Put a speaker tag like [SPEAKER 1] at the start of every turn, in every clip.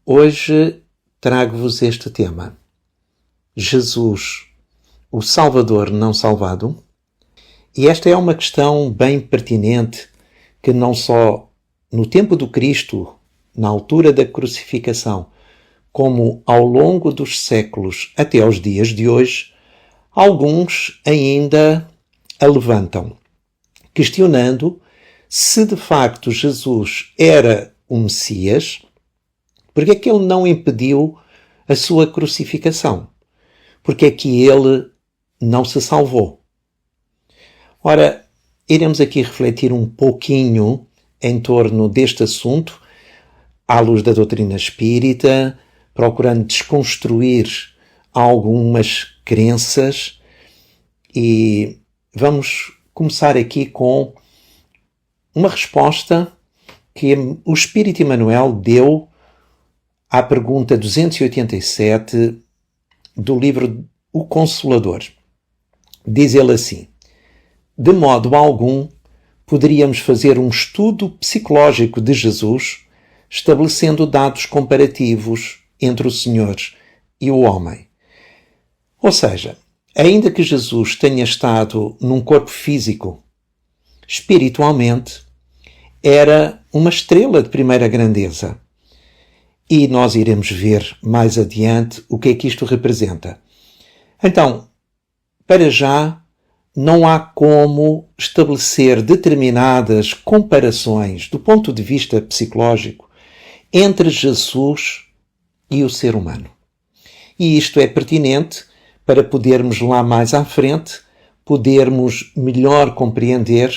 [SPEAKER 1] Hoje trago-vos este tema. Jesus, o Salvador não salvado. E esta é uma questão bem pertinente que não só no tempo do Cristo, na altura da crucificação, como ao longo dos séculos até aos dias de hoje, alguns ainda a levantam, questionando se de facto Jesus era o Messias, porque é que ele não impediu a sua crucificação? Porque é que ele não se salvou? Ora, iremos aqui refletir um pouquinho em torno deste assunto, à luz da doutrina espírita, procurando desconstruir algumas crenças, e vamos começar aqui com uma resposta que o Espírito Emmanuel deu à pergunta 287 do livro O Consolador. Diz ele assim: de modo algum poderíamos fazer um estudo psicológico de Jesus, estabelecendo dados comparativos entre o Senhor e o homem. Ou seja, ainda que Jesus tenha estado num corpo físico, espiritualmente era uma estrela de primeira grandeza. E nós iremos ver mais adiante o que é que isto representa. Então, para já, não há como estabelecer determinadas comparações do ponto de vista psicológico entre Jesus e o ser humano. E isto é pertinente para podermos lá mais à frente, podermos melhor compreender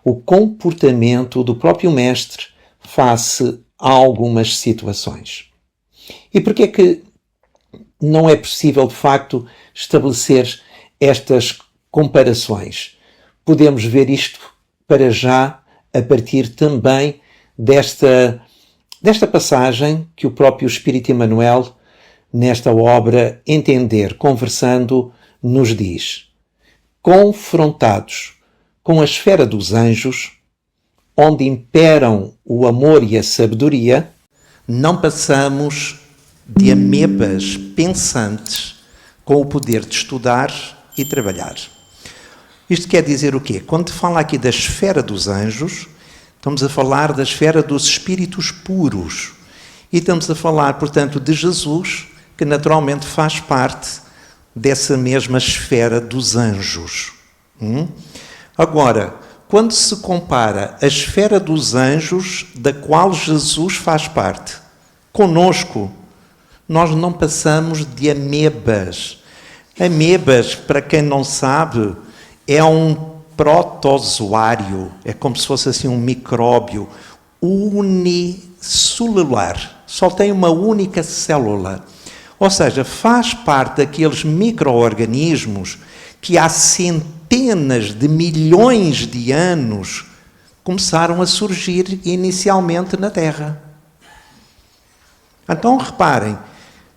[SPEAKER 1] o comportamento do próprio Mestre face a algumas situações. E porquê é que não é possível, de facto, estabelecer estas comparações? Podemos ver isto para já a partir também desta passagem que o próprio Espírito Emmanuel, nesta obra Entender, Conversando, nos diz: confrontados com a esfera dos anjos, onde imperam o amor e a sabedoria, não passamos de amebas pensantes com o poder de estudar e trabalhar. Isto quer dizer o quê? Quando fala aqui da esfera dos anjos, estamos a falar da esfera dos espíritos puros. E estamos a falar, portanto, de Jesus, que naturalmente faz parte dessa mesma esfera dos anjos. Agora, quando se compara a esfera dos anjos, da qual Jesus faz parte, conosco, nós não passamos de amebas. Amebas, para quem não sabe, é um protozoário, é como se fosse assim um micróbio unicelular, só tem uma única célula. Ou seja, faz parte daqueles micro-organismos que há centenas de milhões de anos começaram a surgir inicialmente na Terra. Então, reparem,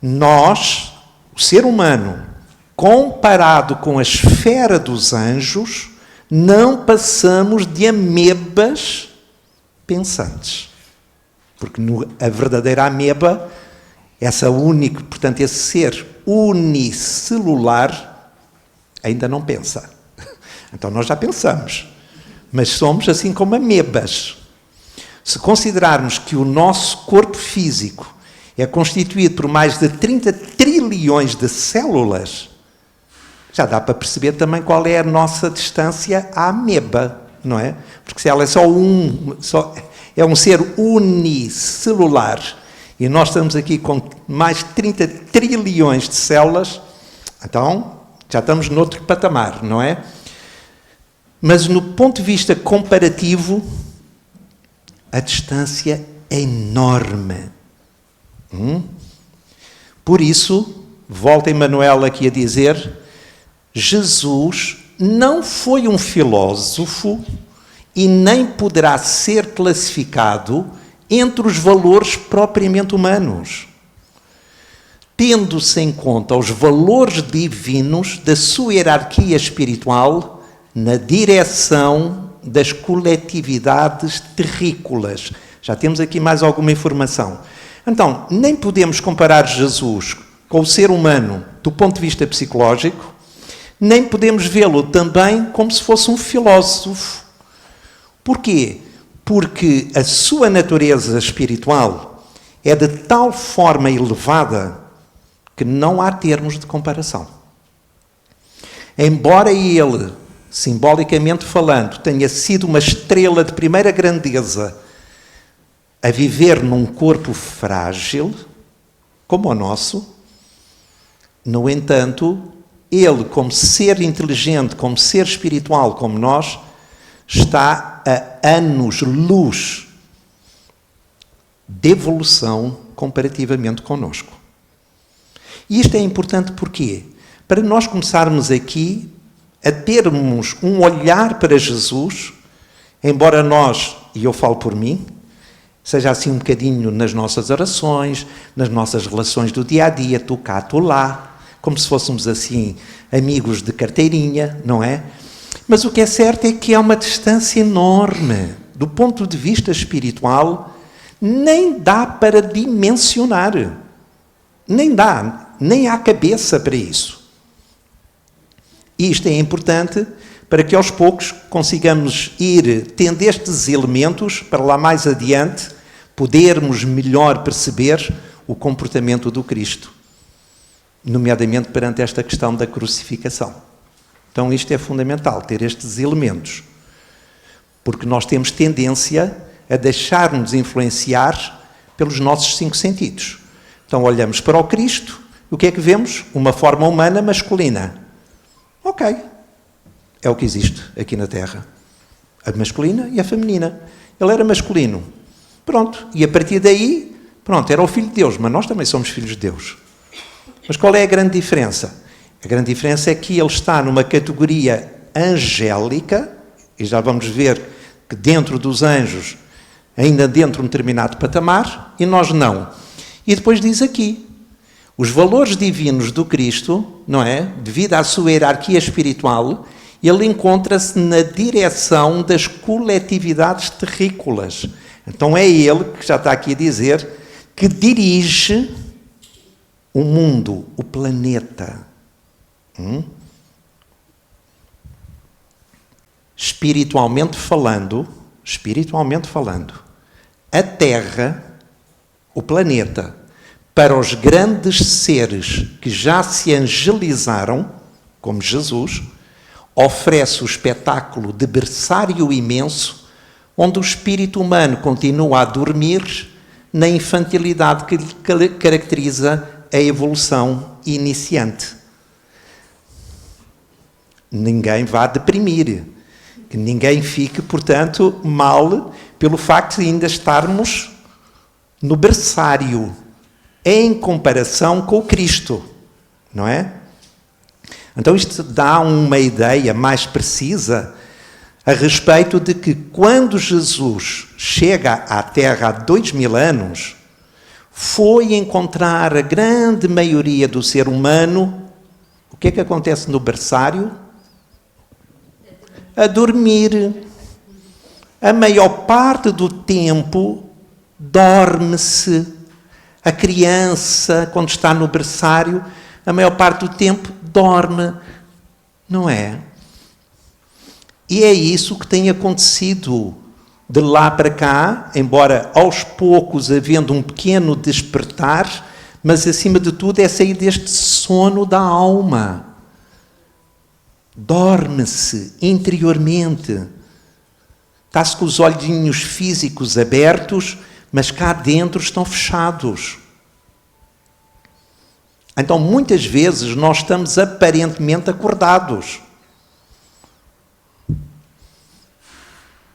[SPEAKER 1] nós, o ser humano, comparado com a esfera dos anjos, não passamos de amebas pensantes. Porque a verdadeira ameba, portanto, esse ser unicelular, ainda não pensa. Então nós já pensamos, mas somos assim como amebas. Se considerarmos que o nosso corpo físico é constituído por mais de 30 trilhões de células, já dá para perceber também qual é a nossa distância à ameba, não é? Porque se ela é é um ser unicelular e nós estamos aqui com mais de 30 trilhões de células, então já estamos noutro patamar, não é? Mas no ponto de vista comparativo, a distância é enorme. Por isso, volta Emmanuel aqui a dizer, Jesus não foi um filósofo e nem poderá ser classificado entre os valores propriamente humanos, tendo-se em conta os valores divinos da sua hierarquia espiritual na direção das coletividades terrícolas. Já temos aqui mais alguma informação. Então, nem podemos comparar Jesus com o ser humano do ponto de vista psicológico, nem podemos vê-lo também como se fosse um filósofo. Porquê? Porque a sua natureza espiritual é de tal forma elevada que não há termos de comparação. Embora ele, simbolicamente falando, tenha sido uma estrela de primeira grandeza a viver num corpo frágil, como o nosso, no entanto, ele, como ser inteligente, como ser espiritual, como nós, está a anos-luz de evolução comparativamente connosco. E isto é importante porquê? Para nós começarmos aqui a termos um olhar para Jesus, embora nós, e eu falo por mim, seja assim um bocadinho nas nossas orações, nas nossas relações do dia-a-dia, tu cá, tu lá, como se fôssemos assim amigos de carteirinha, não é? Mas o que é certo é que há uma distância enorme. Do ponto de vista espiritual, nem dá para dimensionar. Nem dá, nem há cabeça para isso. E isto é importante para que aos poucos consigamos ir tendo estes elementos para lá mais adiante, podermos melhor perceber o comportamento do Cristo, nomeadamente perante esta questão da crucificação. Então isto é fundamental, ter estes elementos, porque nós temos tendência a deixar-nos influenciar pelos nossos 5 sentidos. Então olhamos para o Cristo, o que é que vemos? Uma forma humana masculina. Ok, é o que existe aqui na Terra. A masculina e a feminina. Ele era masculino. Pronto, e a partir daí, pronto, era o Filho de Deus, mas nós também somos filhos de Deus. Mas qual é a grande diferença? A grande diferença é que ele está numa categoria angélica, e já vamos ver que dentro dos anjos, ainda dentro de um determinado patamar, e nós não. E depois diz aqui, os valores divinos do Cristo, não é? Devido à sua hierarquia espiritual, ele encontra-se na direção das coletividades terrícolas. Então é ele, que já está aqui a dizer, que dirige o mundo, o planeta. Espiritualmente falando, a Terra, o planeta, para os grandes seres que já se angelizaram, como Jesus, oferece o espetáculo de berçário imenso, onde o espírito humano continua a dormir na infantilidade que lhe caracteriza a evolução iniciante. Ninguém vá deprimir, que ninguém fique, portanto, mal pelo facto de ainda estarmos no berçário, em comparação com o Cristo, não é? Então isto dá uma ideia mais precisa a respeito de que quando Jesus chega à Terra há 2000 anos, foi encontrar a grande maioria do ser humano. O que é que acontece no berçário? A dormir. A maior parte do tempo dorme-se. A criança, quando está no berçário, a maior parte do tempo dorme. Não é? E é isso que tem acontecido de lá para cá, embora aos poucos havendo um pequeno despertar, mas acima de tudo é sair deste sono da alma. Dorme-se interiormente. Está-se com os olhinhos físicos abertos, mas cá dentro estão fechados. Então, muitas vezes, nós estamos aparentemente acordados.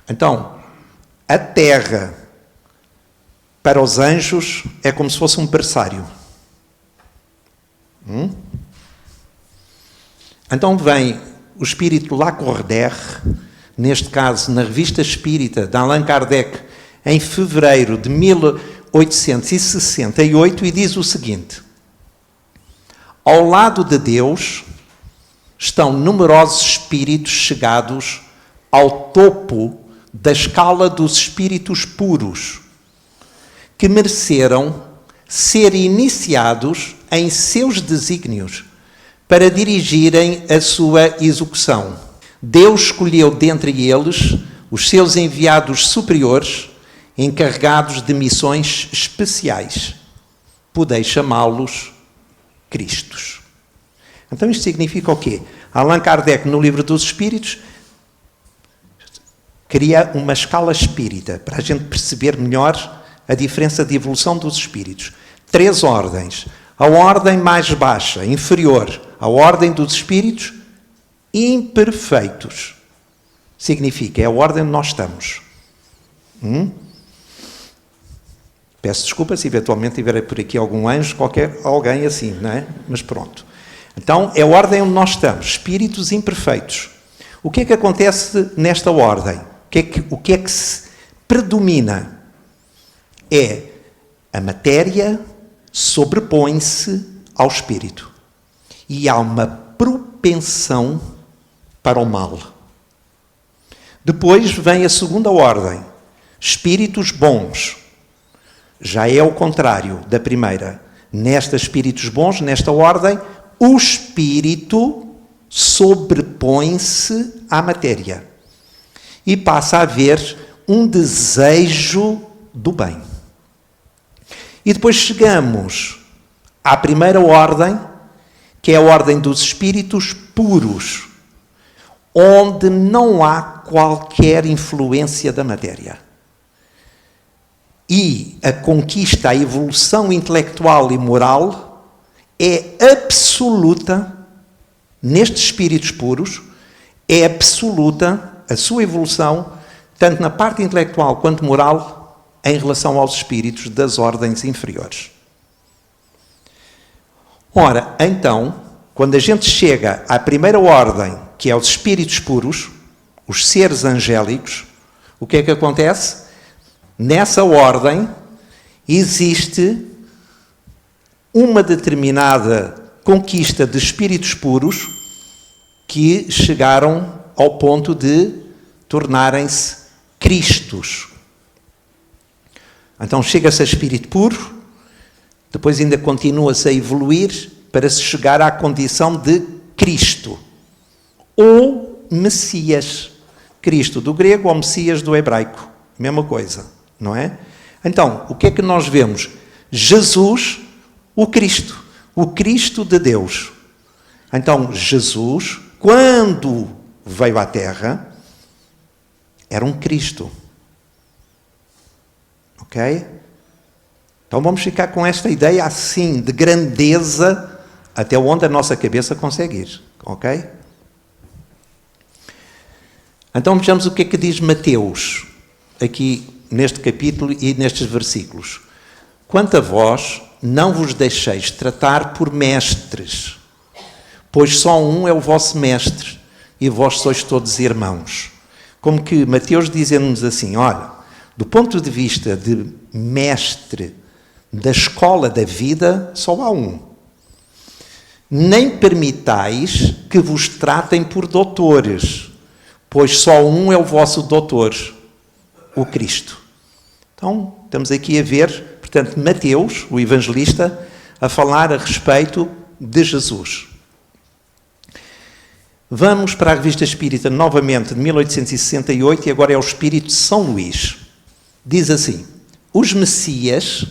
[SPEAKER 1] Então, a Terra, para os anjos, é como se fosse um berçário. Então vem o espírito Lacordaire, neste caso na Revista Espírita de Allan Kardec, em fevereiro de 1868, e diz o seguinte: ao lado de Deus estão numerosos espíritos chegados ao topo da escala dos espíritos puros, que mereceram ser iniciados em seus desígnios para dirigirem a sua execução. Deus escolheu dentre eles os seus enviados superiores, encarregados de missões especiais. Podeis chamá-los Cristos. Então isto significa o quê? Allan Kardec, no Livro dos Espíritos, cria uma escala espírita para a gente perceber melhor a diferença de evolução dos espíritos. 3 ordens. A ordem mais baixa, inferior, a ordem dos espíritos imperfeitos. Significa, é a ordem onde nós estamos. Peço desculpa se eventualmente tiver por aqui algum anjo, alguém assim, não é? Mas pronto. Então, é a ordem onde nós estamos, espíritos imperfeitos. O que é que acontece nesta ordem? O que é que se predomina? É a matéria sobrepõe-se ao espírito. E há uma propensão para o mal. Depois vem a segunda ordem, espíritos bons. Já é o contrário da primeira. Nestes espíritos bons, nesta ordem, o espírito sobrepõe-se à matéria. E passa a haver um desejo do bem. E depois chegamos à primeira ordem, que é a ordem dos espíritos puros, onde não há qualquer influência da matéria. E a conquista, a evolução intelectual e moral é absoluta, nestes espíritos puros, é absoluta a sua evolução, tanto na parte intelectual quanto moral, em relação aos espíritos das ordens inferiores. Ora, então, quando a gente chega à primeira ordem, que é os espíritos puros, os seres angélicos, o que é que acontece? Nessa ordem existe uma determinada conquista de espíritos puros que chegaram ao ponto de tornarem-se Cristos. Então chega-se a espírito puro, depois ainda continua-se a evoluir para se chegar à condição de Cristo ou Messias. Cristo do grego ou Messias do hebraico, mesma coisa, não é? Então, o que é que nós vemos? Jesus, o Cristo de Deus. Então, Jesus, quando veio à Terra, era um Cristo. Ok? Então vamos ficar com esta ideia assim, de grandeza, até onde a nossa cabeça consegue ir. Ok? Então vejamos o que é que diz Mateus, aqui neste capítulo e nestes versículos. Quanto a vós, não vos deixeis tratar por mestres, pois só um é o vosso mestre, e vós sois todos irmãos. Como que Mateus dizendo-nos assim, olha, do ponto de vista de mestre da escola da vida, só há um. Nem permitais que vos tratem por doutores, pois só um é o vosso doutor, o Cristo. Então, estamos aqui a ver, portanto, Mateus, o evangelista, a falar a respeito de Jesus. Vamos para a Revista Espírita, novamente, de 1868, e agora é o Espírito de São Luís. Diz assim, os Messias,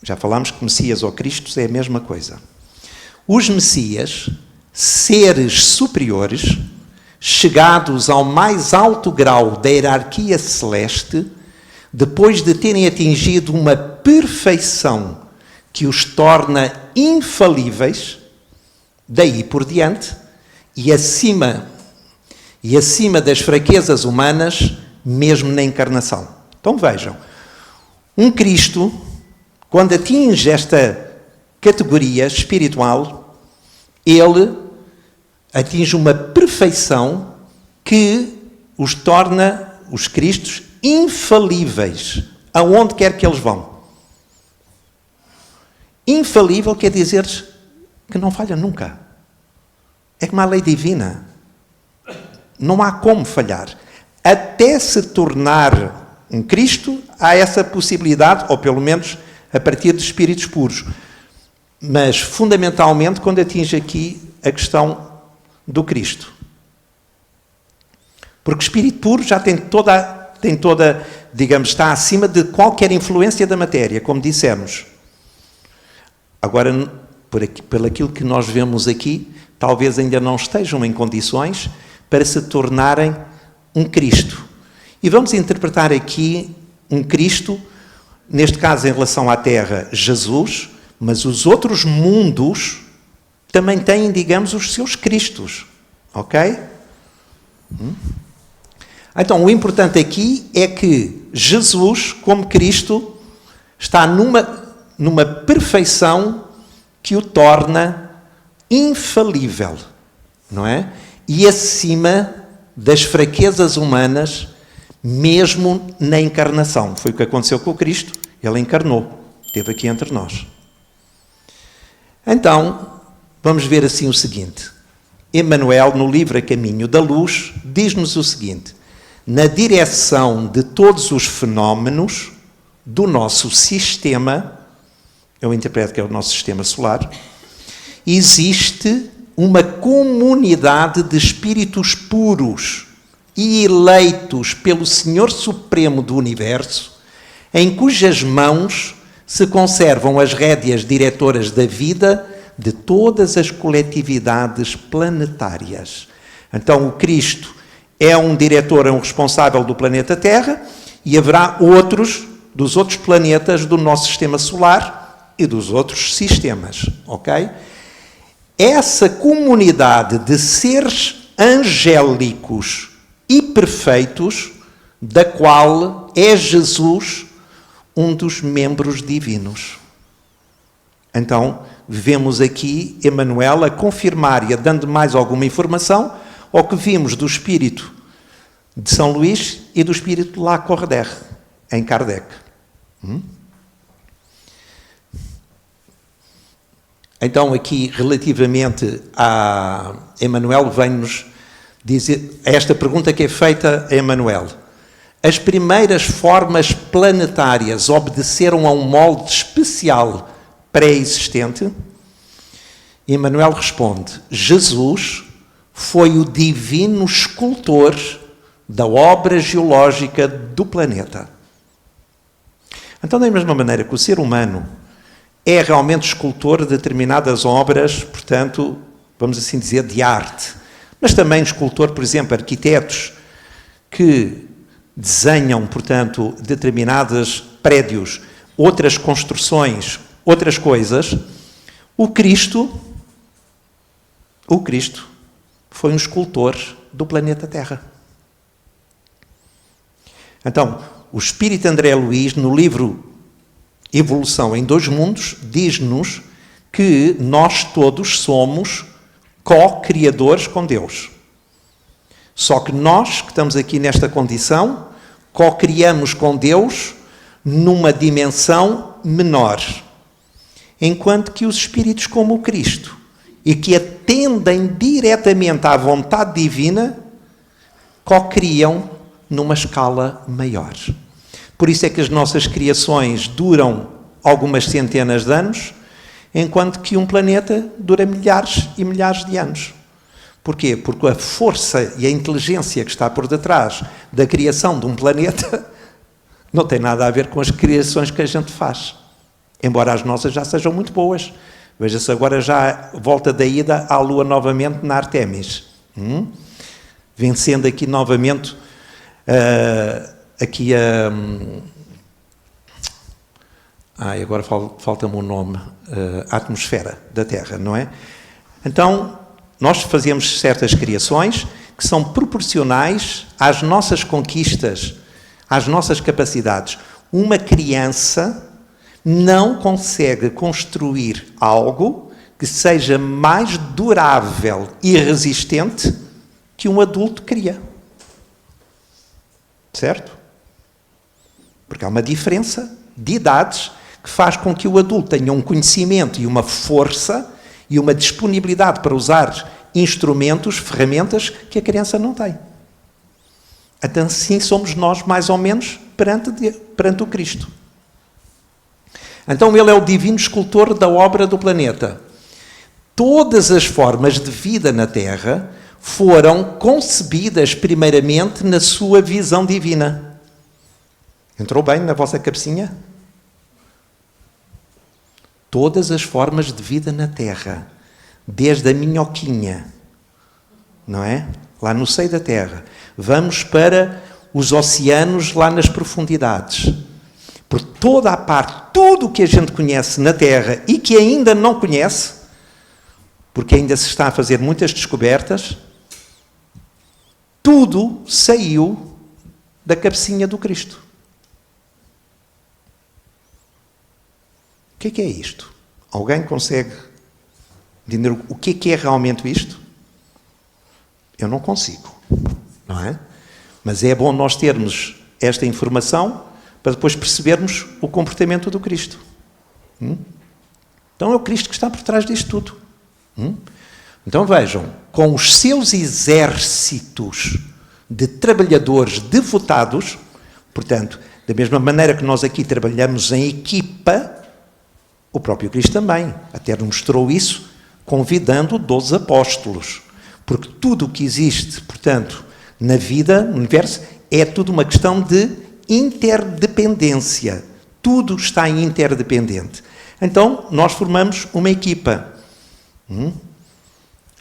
[SPEAKER 1] já falámos que Messias ou Cristos é a mesma coisa. Os Messias, seres superiores, chegados ao mais alto grau da hierarquia celeste, depois de terem atingido uma perfeição que os torna infalíveis, daí por diante, e acima das fraquezas humanas, mesmo na encarnação. Então vejam, um Cristo, quando atinge esta categoria espiritual, ele atinge uma perfeição que os torna, os Cristos, infalíveis, aonde quer que eles vão. Infalível quer dizer que não falha nunca. É como a lei divina. Não há como falhar. Até se tornar um Cristo, há essa possibilidade, ou pelo menos a partir de espíritos puros. Mas, fundamentalmente, quando atinge aqui a questão do Cristo. Porque o espírito puro já tem toda, digamos, está acima de qualquer influência da matéria, como dissemos. Agora, por aquilo que nós vemos aqui, talvez ainda não estejam em condições para se tornarem um Cristo. E vamos interpretar aqui um Cristo, neste caso em relação à Terra, Jesus, mas os outros mundos também têm, digamos, os seus Cristos. Ok? Então, o importante aqui é que Jesus, como Cristo, está numa perfeição que o torna infalível, não é? E acima das fraquezas humanas, mesmo na encarnação. Foi o que aconteceu com o Cristo. Ele encarnou, esteve aqui entre nós. Então, vamos ver assim o seguinte. Emmanuel, no livro A Caminho da Luz, diz-nos o seguinte: na direção de todos os fenómenos do nosso sistema, eu interpreto que é o nosso sistema solar, existe uma comunidade de espíritos puros e eleitos pelo Senhor Supremo do Universo, em cujas mãos se conservam as rédeas diretoras da vida de todas as coletividades planetárias. Então, o Cristo é um diretor, é um responsável do planeta Terra, e haverá outros, dos outros planetas do nosso sistema solar e dos outros sistemas, ok? Essa comunidade de seres angélicos e perfeitos, da qual é Jesus um dos membros divinos. Então, vemos aqui Emmanuel a confirmar e a dando mais alguma informação ao que vimos do espírito de São Luís e do espírito de Lacordaire, em Kardec. Então, aqui, relativamente a Emmanuel, vem-nos dizer esta pergunta que é feita a Emmanuel. As primeiras formas planetárias obedeceram a um molde especial pré-existente? Emmanuel responde: Jesus foi o divino escultor da obra geológica do planeta. Então, da mesma maneira que o ser humano é realmente escultor de determinadas obras, portanto, vamos assim dizer, de arte, mas também escultor, por exemplo, arquitetos que desenham, portanto, determinados prédios, outras construções, outras coisas. O Cristo foi um escultor do planeta Terra. Então, o Espírito André Luiz, no livro Evolução em Dois Mundos, diz-nos que nós todos somos co-criadores com Deus. Só que nós, que estamos aqui nesta condição, co-criamos com Deus numa dimensão menor. Enquanto que os espíritos como o Cristo, e que atendem diretamente à vontade divina, co-criam numa escala maior. Por isso é que as nossas criações duram algumas centenas de anos, enquanto que um planeta dura milhares e milhares de anos. Porquê? Porque a força e a inteligência que está por detrás da criação de um planeta não tem nada a ver com as criações que a gente faz. Embora as nossas já sejam muito boas. Veja-se agora já volta da ida à Lua novamente na Artemis. Vencendo aqui novamente agora falta-me o nome, a atmosfera da Terra, não é? Então, nós fazemos certas criações que são proporcionais às nossas conquistas, às nossas capacidades. Uma criança não consegue construir algo que seja mais durável e resistente que um adulto cria. Certo? Porque há uma diferença de idades que faz com que o adulto tenha um conhecimento e uma força e uma disponibilidade para usar instrumentos, ferramentas que a criança não tem. Então, sim, somos nós, mais ou menos, perante o Cristo. Então ele é o divino escultor da obra do planeta. Todas as formas de vida na Terra foram concebidas primeiramente na sua visão divina. Entrou bem na vossa cabecinha? Todas as formas de vida na Terra, desde a minhoquinha, não é? Lá no seio da Terra. Vamos para os oceanos lá nas profundidades. Por toda a parte, tudo o que a gente conhece na Terra e que ainda não conhece, porque ainda se está a fazer muitas descobertas, tudo saiu da cabecinha do Cristo. O que é isto? Alguém consegue entender o que é realmente isto? Eu não consigo, não é? Mas é bom nós termos esta informação para depois percebermos o comportamento do Cristo. Então é o Cristo que está por trás disto tudo. Então vejam, com os seus exércitos de trabalhadores devotados, portanto, da mesma maneira que nós aqui trabalhamos em equipa, o próprio Cristo também até nos mostrou isso, convidando 12 apóstolos. Porque tudo o que existe, portanto, na vida, no universo, é tudo uma questão de interdependência. Tudo está interdependente. Então, nós formamos uma equipa.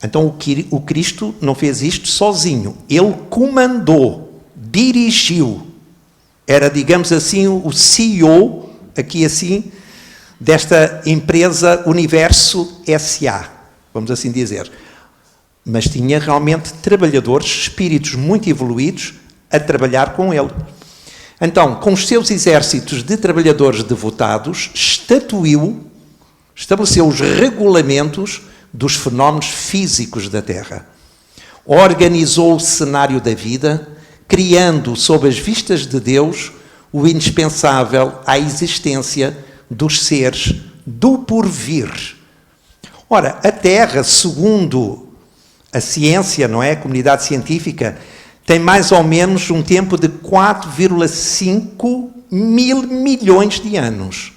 [SPEAKER 1] Então, o Cristo não fez isto sozinho. Ele comandou, dirigiu. Era, digamos assim, o CEO, aqui assim, desta empresa Universo S.A., vamos assim dizer. Mas tinha realmente trabalhadores, espíritos muito evoluídos, a trabalhar com ele. Então, com os seus exércitos de trabalhadores devotados, estabeleceu os regulamentos dos fenómenos físicos da Terra. Organizou o cenário da vida, criando, sob as vistas de Deus, o indispensável à existência dos seres do porvir. Ora, a Terra, segundo a ciência, não é? A comunidade científica, tem mais ou menos um tempo de 4,5 mil milhões de anos.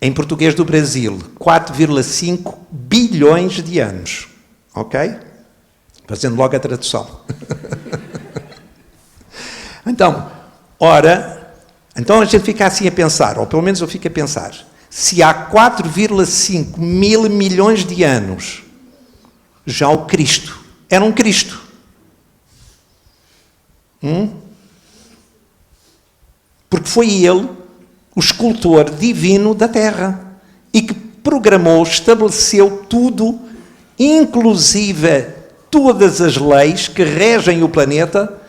[SPEAKER 1] Em português do Brasil, 4,5 bilhões de anos. Ok? Fazendo logo a tradução. Então a gente fica assim a pensar, ou pelo menos eu fico a pensar, se há 4,5 mil milhões de anos, já o Cristo era um Cristo. Porque foi ele o escultor divino da Terra e que programou, estabeleceu tudo, inclusive todas as leis que regem o planeta,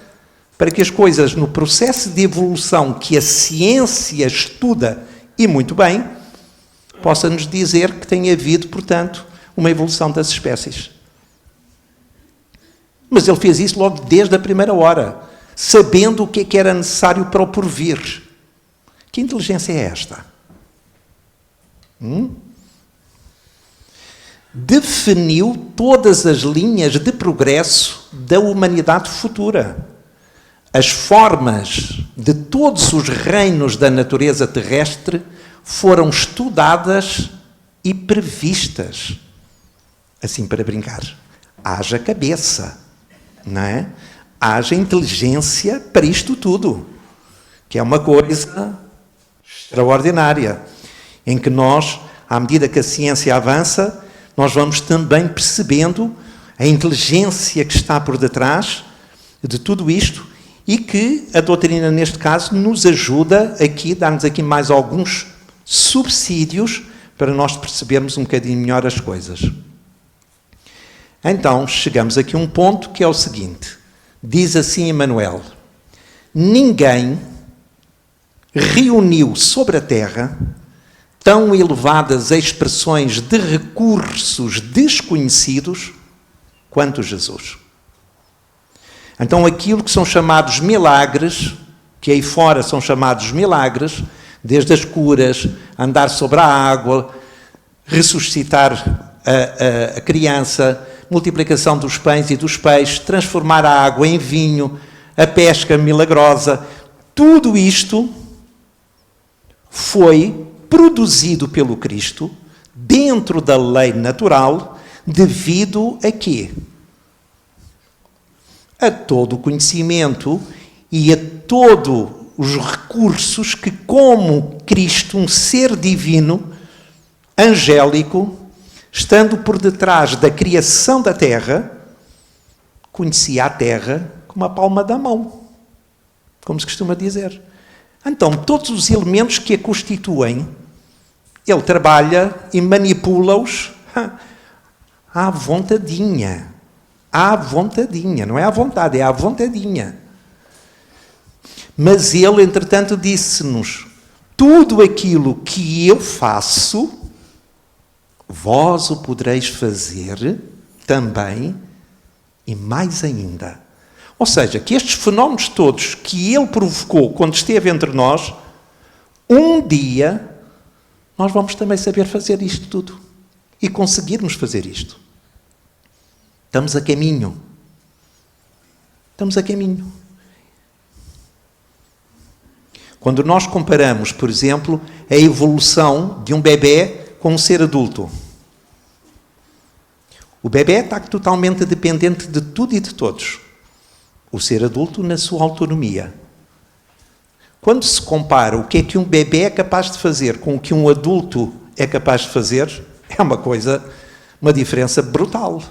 [SPEAKER 1] para que as coisas, no processo de evolução que a ciência estuda, e muito bem, possa nos dizer que tem havido, portanto, uma evolução das espécies. Mas ele fez isso logo desde a primeira hora, sabendo o que era necessário para o porvir. Que inteligência é esta? Definiu todas as linhas de progresso da humanidade futura. As formas de todos os reinos da natureza terrestre foram estudadas e previstas. Assim, para brincar. Haja cabeça, não é? Haja inteligência para isto tudo, que é uma coisa extraordinária, em que nós, à medida que a ciência avança, nós vamos também percebendo a inteligência que está por detrás de tudo isto e que a doutrina, neste caso, nos ajuda aqui, dá-nos aqui mais alguns subsídios para nós percebermos um bocadinho melhor as coisas. Então, chegamos aqui a um ponto que é o seguinte. Diz assim Emmanuel: ninguém reuniu sobre a Terra tão elevadas expressões de recursos desconhecidos quanto Jesus. Então, aquilo que são chamados milagres, que aí fora são chamados milagres, desde as curas, andar sobre a água, ressuscitar a criança, multiplicação dos pães e dos peixes, transformar a água em vinho, a pesca milagrosa, tudo isto foi produzido pelo Cristo dentro da lei natural, devido a quê? A todo o conhecimento e a todos os recursos que, como Cristo, um ser divino, angélico, estando por detrás da criação da terra, conhecia a terra como a palma da mão, como se costuma dizer. Então, todos os elementos que a constituem, ele trabalha e manipula-os à vontadinha. À vontadinha. Não é à vontade, é à vontadinha. Mas ele, entretanto, disse-nos: tudo aquilo que eu faço, vós o podereis fazer também, e mais ainda. Ou seja, que estes fenómenos todos que ele provocou quando esteve entre nós, um dia nós vamos também saber fazer isto tudo. E conseguirmos fazer isto. Estamos a caminho. Estamos a caminho. Quando nós comparamos, por exemplo, a evolução de um bebê com um ser adulto. O bebê está totalmente dependente de tudo e de todos. O ser adulto na sua autonomia. Quando se compara o que é que um bebê é capaz de fazer com o que um adulto é capaz de fazer, é uma diferença brutal.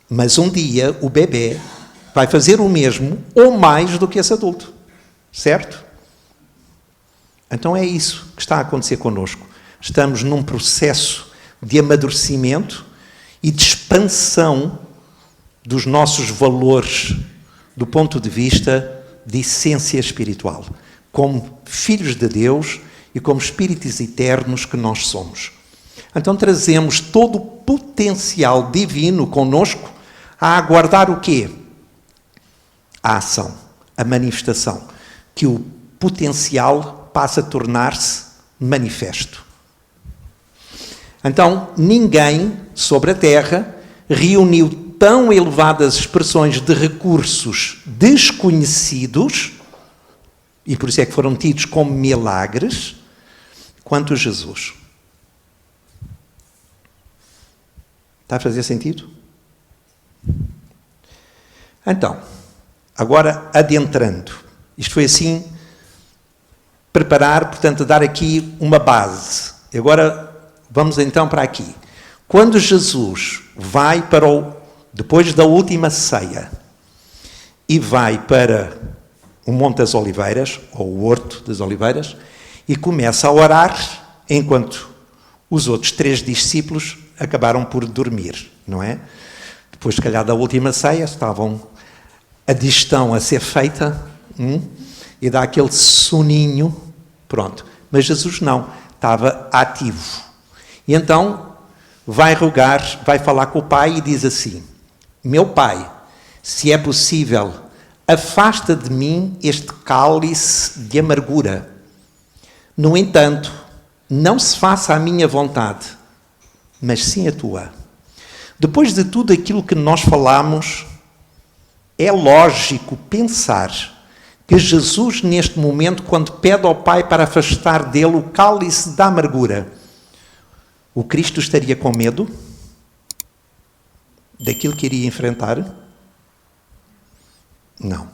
[SPEAKER 1] Mas um dia o bebê vai fazer o mesmo ou mais do que esse adulto. Certo? Então é isso que está a acontecer connosco. Estamos num processo de amadurecimento e de expansão dos nossos valores do ponto de vista de essência espiritual, como filhos de Deus e como espíritos eternos que nós somos. Então trazemos todo o potencial divino connosco a aguardar o quê? A ação, a manifestação, que o potencial passa a tornar-se manifesto. Então, ninguém sobre a Terra reuniu tão elevadas expressões de recursos desconhecidos, e por isso é que foram tidos como milagres, quanto Jesus. Está a fazer sentido? Então, agora adentrando. Isto foi assim, preparar, portanto, dar aqui uma base. Agora, vamos então para aqui. Quando Jesus vai para depois da última ceia, e vai para o Monte das Oliveiras, ou o Horto das Oliveiras, e começa a orar, enquanto os outros 3 discípulos acabaram por dormir, não é? Depois, se calhar, da última ceia, estavam a digestão a ser feita, e dá aquele soninho, pronto. Mas Jesus não, estava ativo. E então vai rogar, vai falar com o Pai e diz assim: meu Pai, se é possível, afasta de mim este cálice de amargura. No entanto, não se faça a minha vontade, mas sim a tua. Depois de tudo aquilo que nós falamos, é lógico pensar que Jesus, neste momento, quando pede ao Pai para afastar dele o cálice da amargura, o Cristo estaria com medo daquilo que iria enfrentar? Não.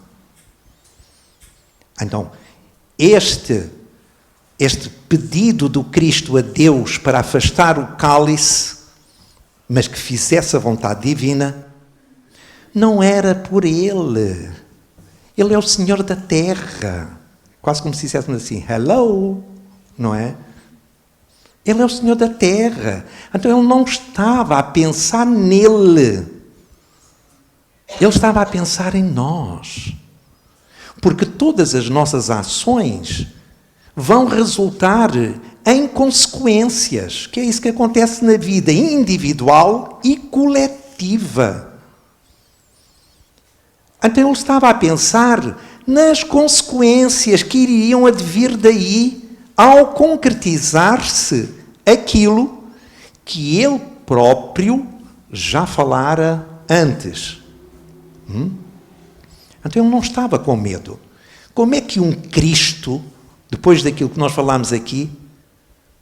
[SPEAKER 1] Então, este pedido do Cristo a Deus para afastar o cálice, mas que fizesse a vontade divina, não era por ele. Ele é o Senhor da terra. Quase como se disséssemos assim, hello, não é? Ele é o Senhor da terra. Então ele não estava a pensar nele. Ele estava a pensar em nós. Porque todas as nossas ações vão resultar em consequências, que é isso que acontece na vida individual e coletiva. Então ele estava a pensar nas consequências que iriam advir daí ao concretizar-se aquilo que ele próprio já falara antes. Então ele não estava com medo. Como é que um Cristo depois daquilo que nós falámos aqui,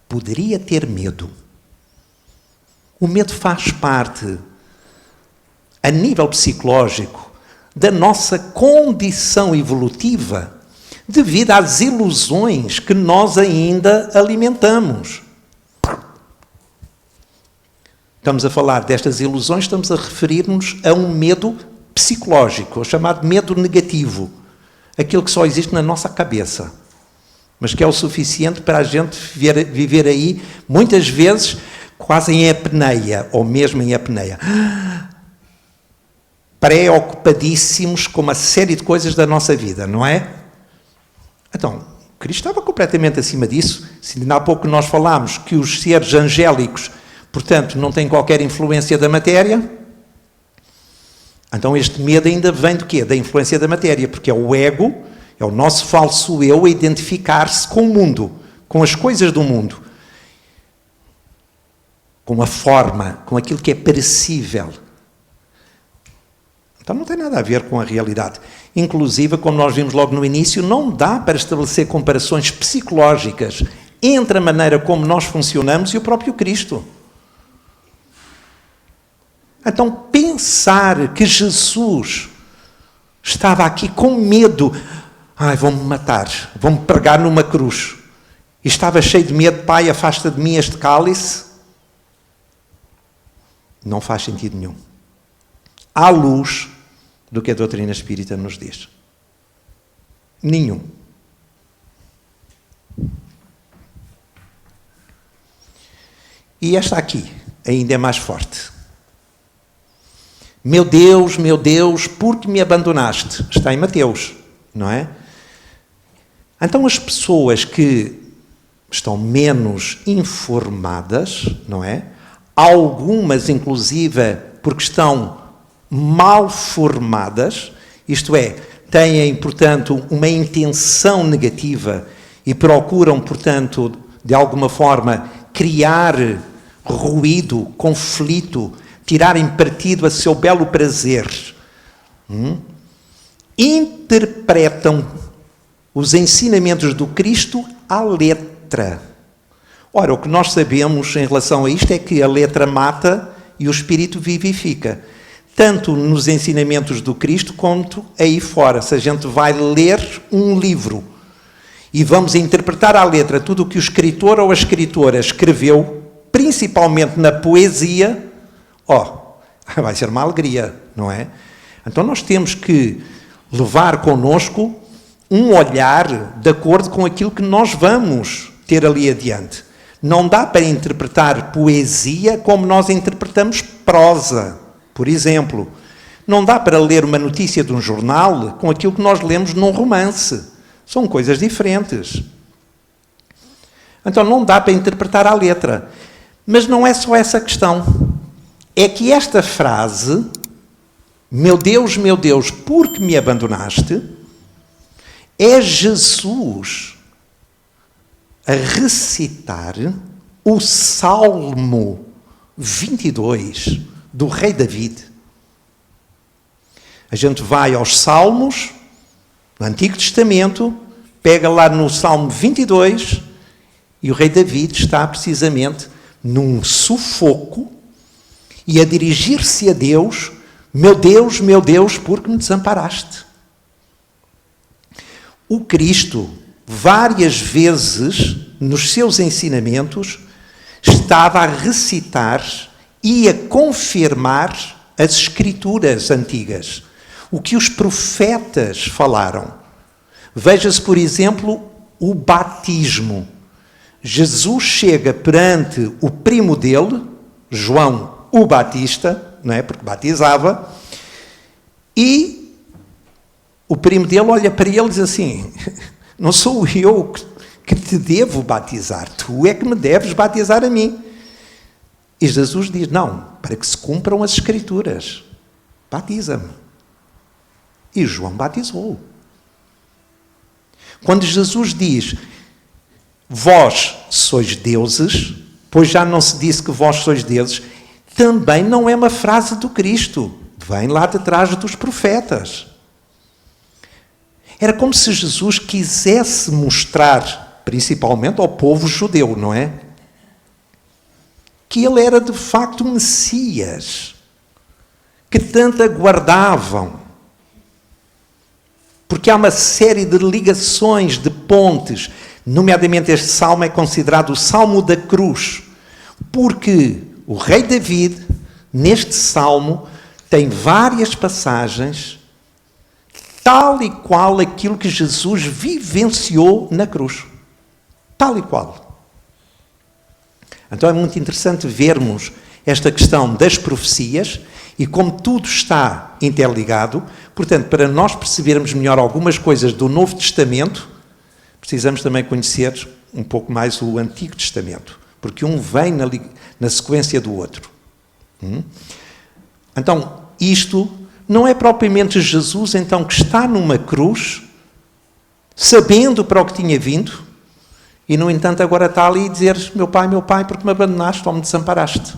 [SPEAKER 1] poderia ter medo. O medo faz parte, a nível psicológico, da nossa condição evolutiva, devido às ilusões que nós ainda alimentamos. Estamos a falar destas ilusões, estamos a referir-nos a um medo psicológico, chamado medo negativo. Aquilo que só existe na nossa cabeça, mas que é o suficiente para a gente viver aí, muitas vezes, quase em apneia, ou mesmo em apneia. Preocupadíssimos com uma série de coisas da nossa vida, não é? Então, Cristo estava completamente acima disso. Se ainda há pouco nós falámos que os seres angélicos, portanto, não têm qualquer influência da matéria, então este medo ainda vem do quê? Da influência da matéria, porque é o ego, é o nosso falso eu a identificar-se com o mundo, com as coisas do mundo, com a forma, com aquilo que é perecível. Então não tem nada a ver com a realidade. Inclusive, como nós vimos logo no início, não dá para estabelecer comparações psicológicas entre a maneira como nós funcionamos e o próprio Cristo. Então, pensar que Jesus estava aqui com medo, vão-me matar, vão-me pregar numa cruz, e estava cheio de medo, Pai, afasta de mim este cálice, não faz sentido nenhum. À luz do que a doutrina espírita nos diz. Nenhum. E esta aqui ainda é mais forte. Meu Deus, por que me abandonaste? Está em Mateus, não é? Então as pessoas que estão menos informadas, não é? Algumas, inclusive, porque estão mal formadas, isto é, têm, portanto, uma intenção negativa e procuram, portanto, de alguma forma, criar ruído, conflito, tirarem partido a seu belo prazer. Interpretam os ensinamentos do Cristo à letra. Ora, o que nós sabemos em relação a isto é que a letra mata e o espírito vivifica. Tanto nos ensinamentos do Cristo, quanto aí fora. Se a gente vai ler um livro e vamos interpretar à letra tudo o que o escritor ou a escritora escreveu, principalmente na poesia, vai ser uma alegria, não é? Então nós temos que levar connosco um olhar de acordo com aquilo que nós vamos ter ali adiante. Não dá para interpretar poesia como nós interpretamos prosa, por exemplo. Não dá para ler uma notícia de um jornal com aquilo que nós lemos num romance. São coisas diferentes. Então não dá para interpretar à letra. Mas não é só essa questão. É que esta frase, meu Deus, por que me abandonaste, é Jesus a recitar o Salmo 22 do rei David. A gente vai aos Salmos, no Antigo Testamento, pega lá no Salmo 22 e o rei David está precisamente num sufoco e a dirigir-se a Deus, meu Deus, por que me desamparaste? O Cristo, várias vezes, nos seus ensinamentos, estava a recitar e a confirmar as Escrituras antigas, o que os profetas falaram. Veja-se, por exemplo, o batismo. Jesus chega perante o primo dele, João o Batista, não é? Porque batizava, e o primo dele olha para ele e diz assim, não sou eu que te devo batizar, tu é que me deves batizar a mim. E Jesus diz, não, para que se cumpram as Escrituras, batiza-me. E João batizou. Quando Jesus diz, vós sois deuses, pois já não se disse que vós sois deuses, também não é uma frase do Cristo, vem lá de trás dos profetas. Era como se Jesus quisesse mostrar, principalmente ao povo judeu, não é? Que ele era de facto o Messias, que tanto aguardavam. Porque há uma série de ligações, de pontes, nomeadamente este salmo é considerado o Salmo da Cruz, porque o rei David, neste salmo, tem várias passagens tal e qual aquilo que Jesus vivenciou na cruz. Tal e qual. Então é muito interessante vermos esta questão das profecias e como tudo está interligado. Portanto, para nós percebermos melhor algumas coisas do Novo Testamento, precisamos também conhecer um pouco mais o Antigo Testamento, porque um vem na sequência do outro. Então, isto não é propriamente Jesus, então, que está numa cruz, sabendo para o que tinha vindo, e, no entanto, agora está ali a dizer: meu pai, porque me abandonaste ou me desamparaste?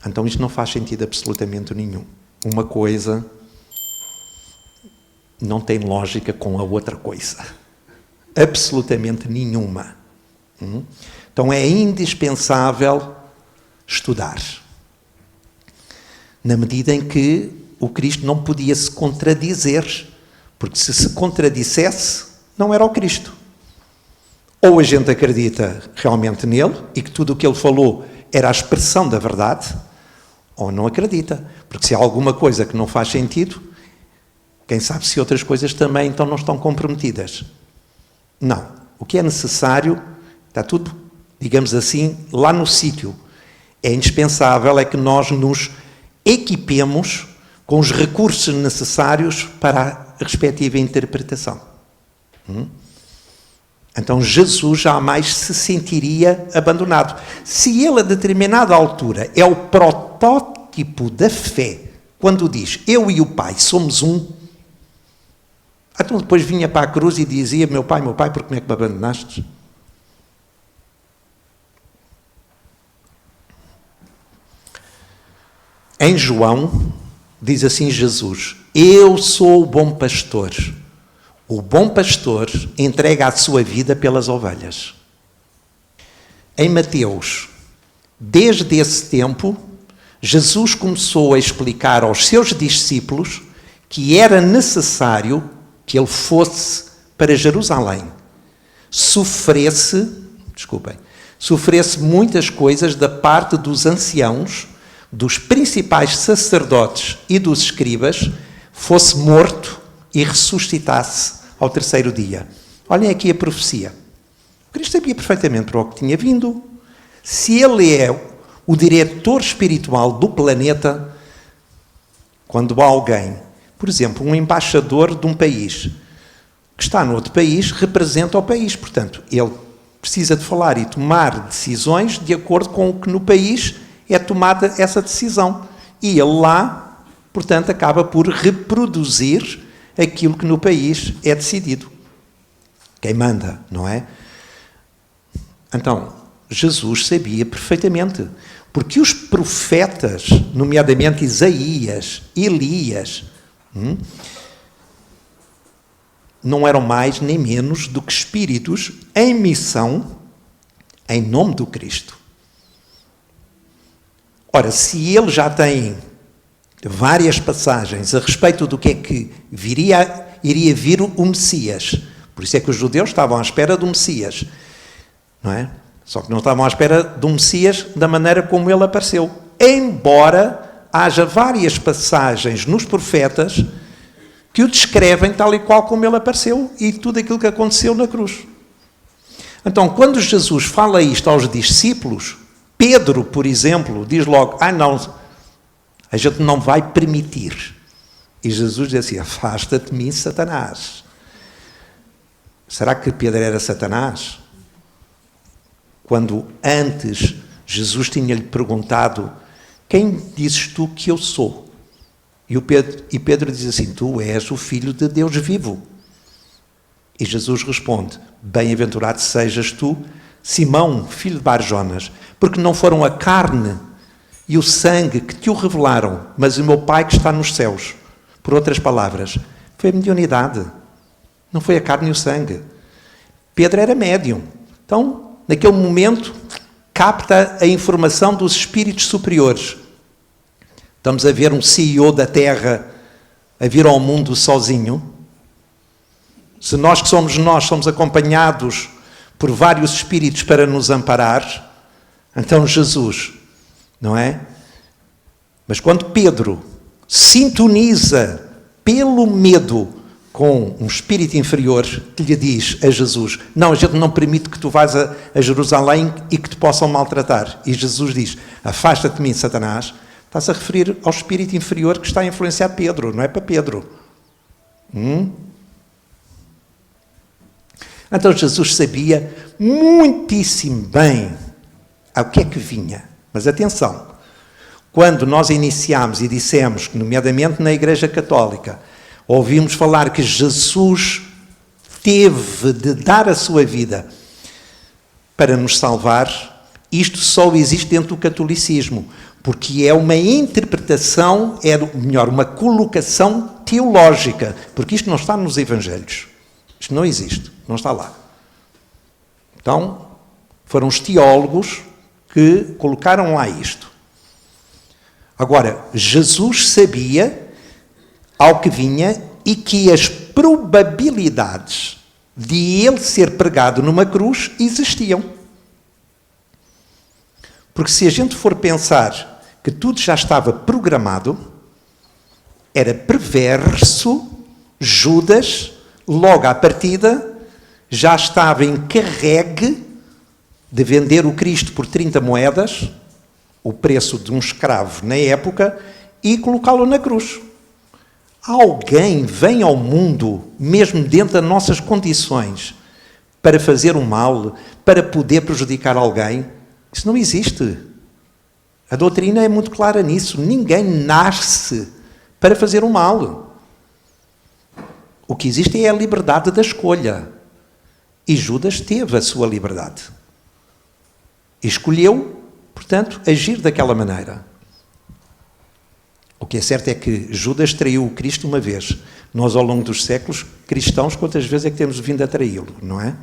[SPEAKER 1] Então, isto não faz sentido absolutamente nenhum. Uma coisa não tem lógica com a outra coisa. Absolutamente nenhuma. Então, é indispensável estudar. Na medida em que o Cristo não podia se contradizer, porque se contradissesse, não era o Cristo. Ou a gente acredita realmente nele e que tudo o que ele falou era a expressão da verdade, ou não acredita. Porque se há alguma coisa que não faz sentido, quem sabe se outras coisas também então não estão comprometidas. Não. O que é necessário, está tudo, digamos assim, lá no sítio. É indispensável é que nós nos equipemos com os recursos necessários para a respectiva interpretação. Então Jesus jamais se sentiria abandonado. Se ele a determinada altura é o protótipo da fé, quando diz: eu e o Pai somos um, então depois vinha para a cruz e dizia: meu pai, por como é que me abandonaste? Em João, diz assim Jesus: eu sou o bom pastor. O bom pastor entrega a sua vida pelas ovelhas. Em Mateus, desde esse tempo, Jesus começou a explicar aos seus discípulos que era necessário que ele fosse para Jerusalém, sofresse muitas coisas da parte dos anciãos, dos principais sacerdotes e dos escribas, fosse morto e ressuscitasse ao terceiro dia. Olhem aqui a profecia. O Cristo sabia perfeitamente para o que tinha vindo. Se ele é o diretor espiritual do planeta, quando há alguém, por exemplo, um embaixador de um país, que está no outro país, representa o país. Portanto, ele precisa de falar e tomar decisões de acordo com o que no país é tomada essa decisão. E ele lá, portanto, acaba por reproduzir aquilo que no país é decidido. Quem manda, não é? Então, Jesus sabia perfeitamente, porque os profetas, nomeadamente Isaías, Elias, não eram mais nem menos do que espíritos em missão em nome do Cristo. Ora, se ele já tem várias passagens a respeito do que é que iria vir o Messias, por isso é que os judeus estavam à espera do Messias, não é? Só que não estavam à espera do Messias da maneira como ele apareceu. Embora haja várias passagens nos profetas que o descrevem tal e qual como ele apareceu e tudo aquilo que aconteceu na cruz. Então, quando Jesus fala isto aos discípulos, Pedro, por exemplo, diz logo: não, a gente não vai permitir. E Jesus diz assim: afasta-te de mim, Satanás. Será que Pedro era Satanás? Quando antes Jesus tinha-lhe perguntado: quem dizes tu que eu sou? E Pedro diz assim: tu és o Filho de Deus vivo. E Jesus responde: bem-aventurado sejas tu, Simão, filho de Barjonas, porque não foram a carne e o sangue que te o revelaram, mas o meu Pai que está nos céus. Por outras palavras, foi a mediunidade. Não foi a carne e o sangue. Pedro era médium. Então, naquele momento, capta a informação dos espíritos superiores. Estamos a ver um CEO da Terra a vir ao mundo sozinho. Se nós que somos acompanhados por vários espíritos para nos amparar, então Jesus, não é? Mas quando Pedro sintoniza pelo medo com um espírito inferior que lhe diz a Jesus, não, a gente não permite que tu vás a Jerusalém e que te possam maltratar. E Jesus diz, afasta-te de mim, Satanás. Está-se a referir ao espírito inferior que está a influenciar Pedro, não é para Pedro. Então Jesus sabia muitíssimo bem ao que é que vinha. Mas atenção, quando nós iniciámos e dissemos que, nomeadamente na Igreja Católica, ouvimos falar que Jesus teve de dar a sua vida para nos salvar, isto só existe dentro do catolicismo, porque é uma interpretação, uma colocação teológica, porque isto não está nos Evangelhos. Isto não existe, não está lá. Então, foram os teólogos que colocaram lá isto. Agora, Jesus sabia ao que vinha e que as probabilidades de ele ser pregado numa cruz existiam. Porque se a gente for pensar que tudo já estava programado, era perverso Judas, logo à partida, já estava encarregue de vender o Cristo por 30 moedas, o preço de um escravo na época, e colocá-lo na cruz. Alguém vem ao mundo, mesmo dentro das nossas condições, para fazer o mal, para poder prejudicar alguém? Isso não existe. A doutrina é muito clara nisso. Ninguém nasce para fazer o mal. O que existe é a liberdade da escolha. E Judas teve a sua liberdade. E escolheu, portanto, agir daquela maneira. O que é certo é que Judas traiu o Cristo uma vez. Nós, ao longo dos séculos, cristãos, quantas vezes é que temos vindo a traí-lo, não é?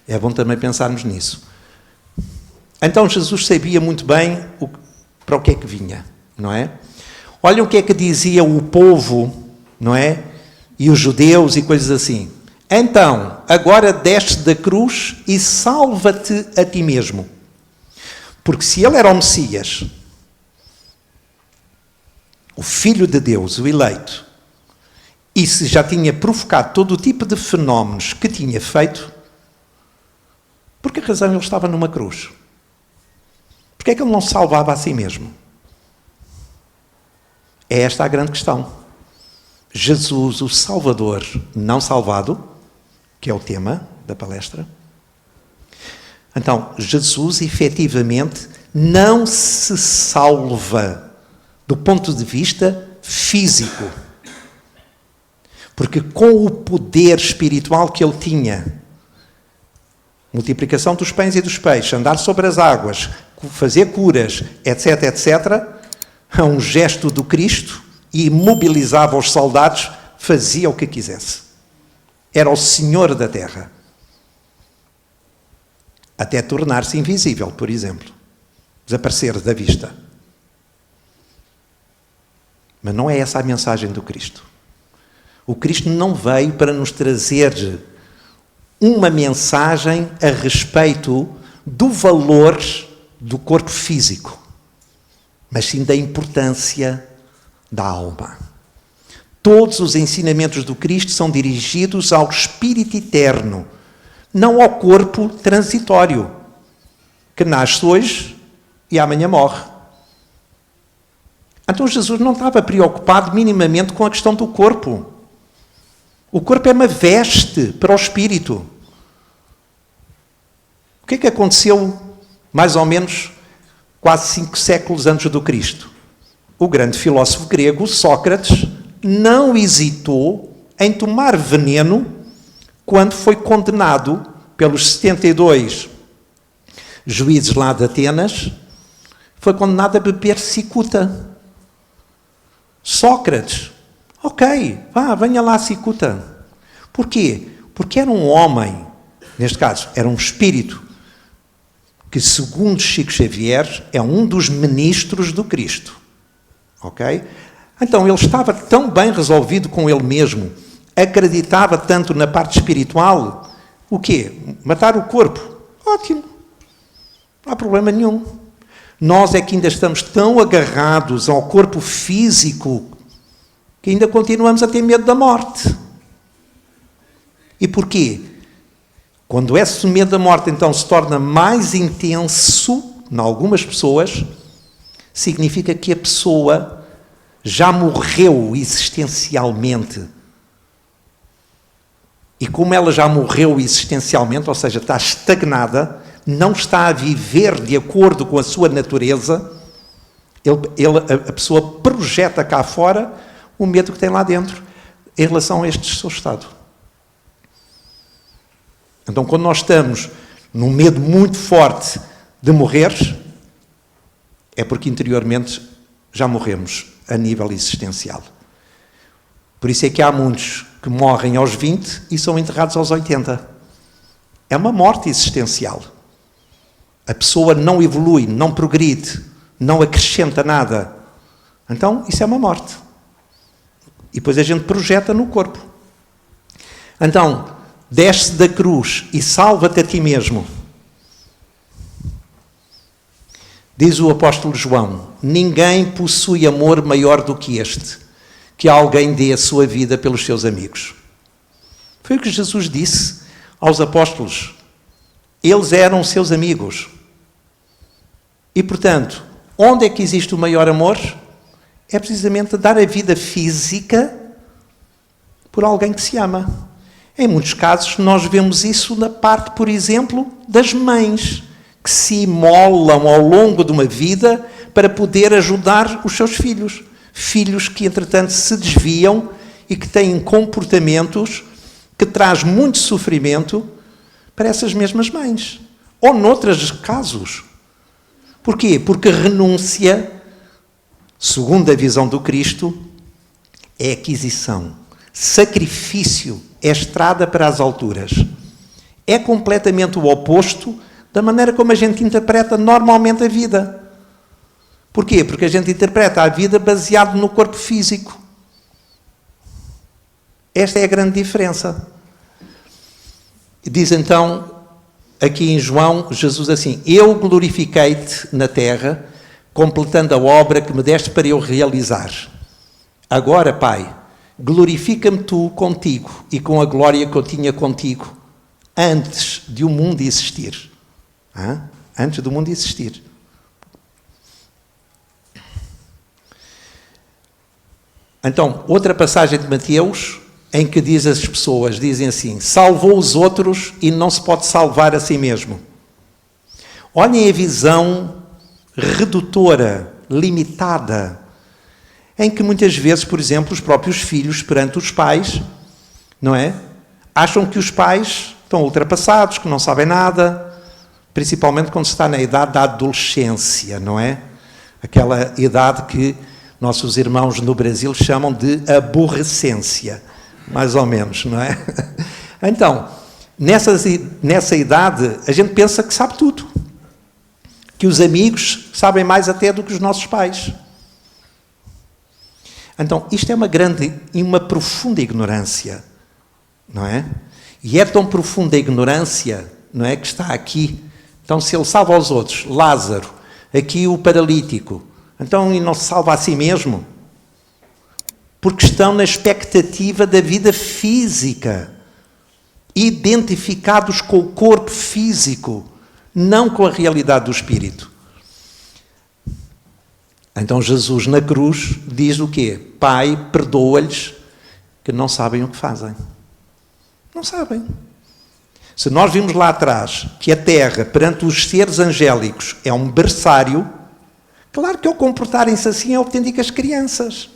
[SPEAKER 1] É bom também pensarmos nisso. Então Jesus sabia muito bem para o que é que vinha, não é? Olha o que é que dizia o povo, não é? E os judeus e coisas assim. Então, agora desce da cruz e salva-te a ti mesmo. Porque se ele era o Messias, o Filho de Deus, o eleito, e se já tinha provocado todo o tipo de fenómenos que tinha feito, por que razão ele estava numa cruz? Porquê é que ele não se salvava a si mesmo? É esta a grande questão. Jesus, o Salvador não salvado, que é o tema da palestra. Então, Jesus, efetivamente, não se salva do ponto de vista físico. Porque com o poder espiritual que ele tinha, multiplicação dos pães e dos peixes, andar sobre as águas, fazer curas, etc., etc., a um gesto do Cristo, e mobilizava os soldados, fazia o que quisesse. Era o Senhor da Terra. Até tornar-se invisível, por exemplo. Desaparecer da vista. Mas não é essa a mensagem do Cristo. O Cristo não veio para nos trazer uma mensagem a respeito do valor do corpo físico, mas sim da importância da alma. Todos os ensinamentos do Cristo são dirigidos ao espírito eterno, não ao corpo transitório, que nasce hoje e amanhã morre. Então Jesus não estava preocupado minimamente com a questão do corpo. O corpo é uma veste para o espírito. O que é que aconteceu mais ou menos quase 5 séculos antes do Cristo? O grande filósofo grego, Sócrates, não hesitou em tomar veneno quando foi condenado pelos 72 juízes lá de Atenas, foi condenado a beber cicuta. Sócrates, Ok, vá, venha lá, cicuta. Porquê? Porque era um homem, neste caso, era um espírito, que segundo Chico Xavier, é um dos ministros do Cristo. Ok? Então, ele estava tão bem resolvido com ele mesmo, acreditava tanto na parte espiritual, o quê? Matar o corpo. Ótimo. Não há problema nenhum. Nós é que ainda estamos tão agarrados ao corpo físico que ainda continuamos a ter medo da morte. E porquê? Quando esse medo da morte então se torna mais intenso, em algumas pessoas, significa que a pessoa já morreu existencialmente. E como ela já morreu existencialmente, ou seja, está estagnada, não está a viver de acordo com a sua natureza, a pessoa projeta cá fora o medo que tem lá dentro em relação a este seu estado. Então, quando nós estamos num medo muito forte de morrer, é porque interiormente já morremos a nível existencial. Por isso é que há muitos que morrem aos 20 e são enterrados aos 80. É uma morte existencial. A pessoa não evolui, não progride, não acrescenta nada. Então, isso é uma morte. E depois a gente projeta no corpo. Então, desce da cruz e salva-te a ti mesmo. Diz o apóstolo João, ninguém possui amor maior do que este, que alguém dê a sua vida pelos seus amigos. Foi o que Jesus disse aos apóstolos. Eles eram seus amigos. E, portanto, onde é que existe o maior amor? É precisamente dar a vida física por alguém que se ama. Em muitos casos, nós vemos isso na parte, por exemplo, das mães, que se imolam ao longo de uma vida para poder ajudar os seus filhos. Filhos que, entretanto, se desviam e que têm comportamentos que trazem muito sofrimento para essas mesmas mães. Ou noutros casos. Porquê? Porque renúncia, segundo a visão do Cristo, é aquisição. Sacrifício é estrada para as alturas. É completamente o oposto da maneira como a gente interpreta normalmente a vida. Porquê? Porque a gente interpreta a vida baseado no corpo físico. Esta é a grande diferença. Diz então, aqui em João, Jesus assim, eu glorifiquei-te na terra, completando a obra que me deste para eu realizar. Agora, Pai, glorifica-me tu contigo e com a glória que eu tinha contigo antes de o mundo existir. Antes do mundo existir. Então, outra passagem de Mateus, em que diz as pessoas, dizem assim, salvou os outros e não se pode salvar a si mesmo. Olhem a visão redutora, limitada, em que muitas vezes, por exemplo, os próprios filhos perante os pais, não é? Acham que os pais estão ultrapassados, que não sabem nada, principalmente quando se está na idade da adolescência, não é? Aquela idade que nossos irmãos no Brasil chamam de aborrecência, mais ou menos, não é? Então, nessa idade, a gente pensa que sabe tudo. Que os amigos sabem mais até do que os nossos pais. Então, isto é uma grande e uma profunda ignorância, não é? E é tão profunda a ignorância, não é, que está aqui. Então, se ele salva aos outros, Lázaro, aqui o paralítico, então e não se salva a si mesmo? Porque estão na expectativa da vida física, identificados com o corpo físico, não com a realidade do espírito. Então Jesus na cruz diz o quê? Pai, perdoa-lhes que não sabem o que fazem. Não sabem. Se nós vimos lá atrás que a terra, perante os seres angélicos, é um berçário, claro que ao comportarem-se assim, é autênticas crianças.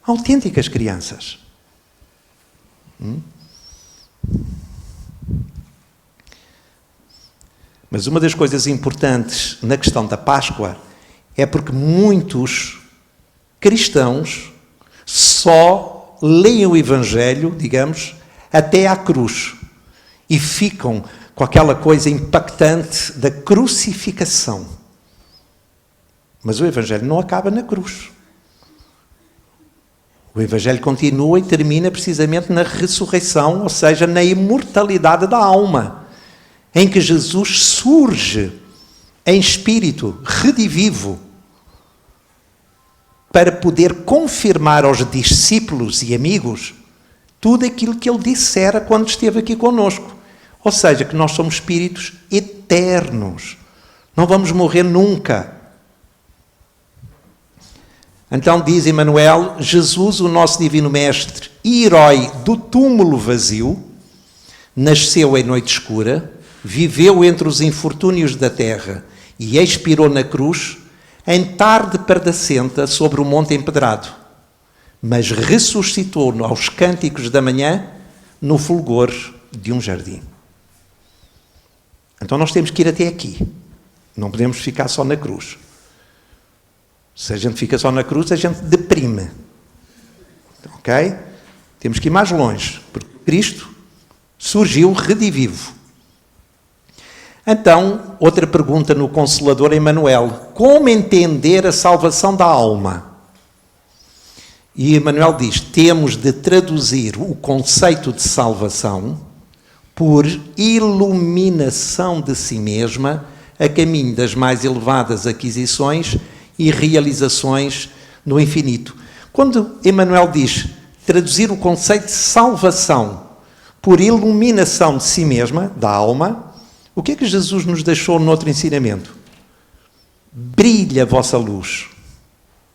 [SPEAKER 1] Autênticas crianças. Mas uma das coisas importantes na questão da Páscoa é porque muitos cristãos só leem o Evangelho, digamos, até à cruz e ficam com aquela coisa impactante da crucificação. Mas o Evangelho não acaba na cruz. O Evangelho continua e termina precisamente na ressurreição, ou seja, na imortalidade da alma, em que Jesus surge em espírito, redivivo, para poder confirmar aos discípulos e amigos tudo aquilo que ele dissera quando esteve aqui conosco. Ou seja, que nós somos espíritos eternos. Não vamos morrer nunca. Então diz Emmanuel, Jesus, o nosso Divino Mestre, herói do túmulo vazio, nasceu em noite escura, viveu entre os infortúnios da terra e expirou na cruz, em tarde pardacenta sobre o monte empedrado, mas ressuscitou aos cânticos da manhã no fulgor de um jardim. Então nós temos que ir até aqui. Não podemos ficar só na cruz. Se a gente fica só na cruz, a gente deprime. Ok? Temos que ir mais longe, porque Cristo surgiu redivivo. Então, outra pergunta no Consolador Emmanuel. Como entender a salvação da alma? E Emmanuel diz, temos de traduzir o conceito de salvação por iluminação de si mesma a caminho das mais elevadas aquisições e realizações no infinito. Quando Emmanuel diz traduzir o conceito de salvação por iluminação de si mesma, da alma, o que é que Jesus nos deixou no outro ensinamento? Brilha a vossa luz.